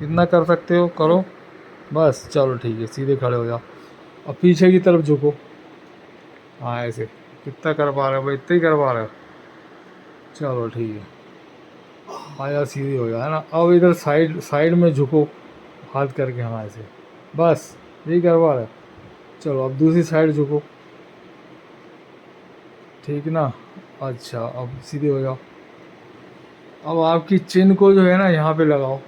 कितना कर सकते हो करो, बस चलो ठीक है, सीधे खड़े हो जाओ। अब पीछे की तरफ झुको, हाँ ऐसे। कितना कर पा रहे हो भाई, इतना ही कर पा रहे हो, चलो ठीक है। आया सीधे हो गया है ना। अब इधर साइड साइड में झुको, हाथ करके, हाँ ऐसे, बस यही कर पा रहे हो। चलो अब दूसरी साइड झुको, ठीक ना। अच्छा अब सीधे हो जाओ। अब आपकी चिन को जो है ना यहाँ पे लगाओ,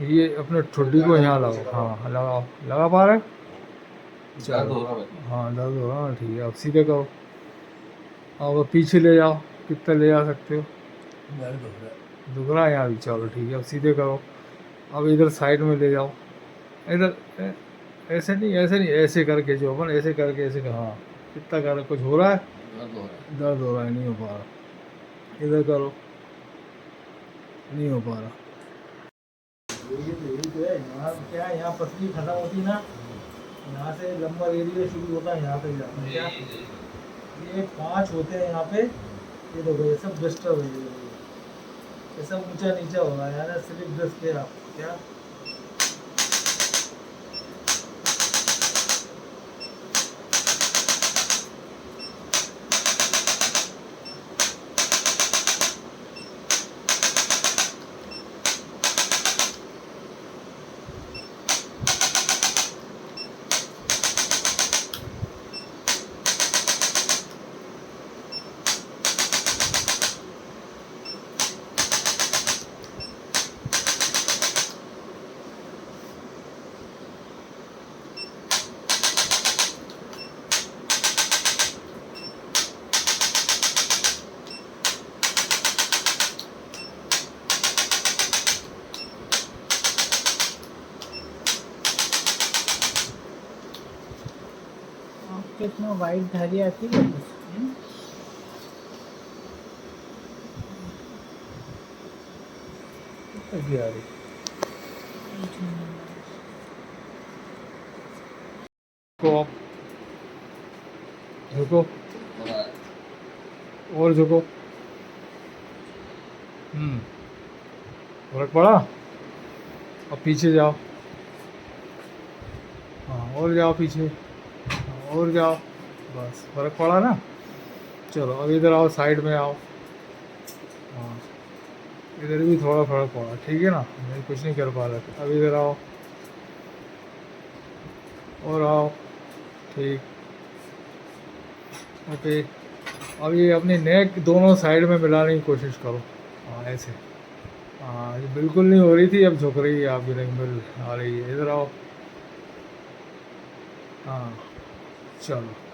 ये अपने ठुड्डी को यहाँ लगाओ, हाँ लगाओ, लगा पा रहे हो? चलो हाँ दर्द हो रहा है, ठीक है। अब सीधे करो, अब पीछे ले जाओ, कितना ले जा सकते हो, दुख रहा है यहाँ भी, चलो ठीक है। अब सीधे करो, अब इधर साइड में ले जाओ, इधर ऐसे नहीं, ऐसे नहीं, ऐसे करके, जो अपन ऐसे करके, ऐसे कर, हाँ कितना कर, कुछ हो रहा है, दर्द हो रहा है, नहीं हो पा रहा, इधर करो, नहीं हो पा रहा। यही तो है, यहाँ क्या है, यहाँ पसली खत्म होती है ना, यहाँ से लंबा एरिया शुरू होता है, यहाँ पे जाता है क्या, ये 5 होते हैं यहाँ पे, ये देखो ये सब डिस्टर्ब है, ये सब ऊंचा नीचा हो रहा है यार, स्लिप डिस्क के आप क्या। कितना वाइट धारी आती है, को झुको, और झुको, फर्क पड़ा। अब पीछे जाओ, हाँ और जाओ पीछे, हाँ, और जाओ, बस फर्क पड़ा ना। चलो अब इधर आओ, साइड में आओ, हाँ इधर भी थोड़ा फर्क पड़ा, ठीक है ना, मैं कुछ नहीं कर पा रहा था। अब इधर आओ, और आओ, ठीक, ओके। अब ये अपनी नेक दोनों साइड में मिलाने की कोशिश करो, हाँ ऐसे, हाँ ये बिल्कुल नहीं हो रही थी, अब झुक रही है आपकी नेक, मिल आ रही है, इधर आओ, हाँ चलो।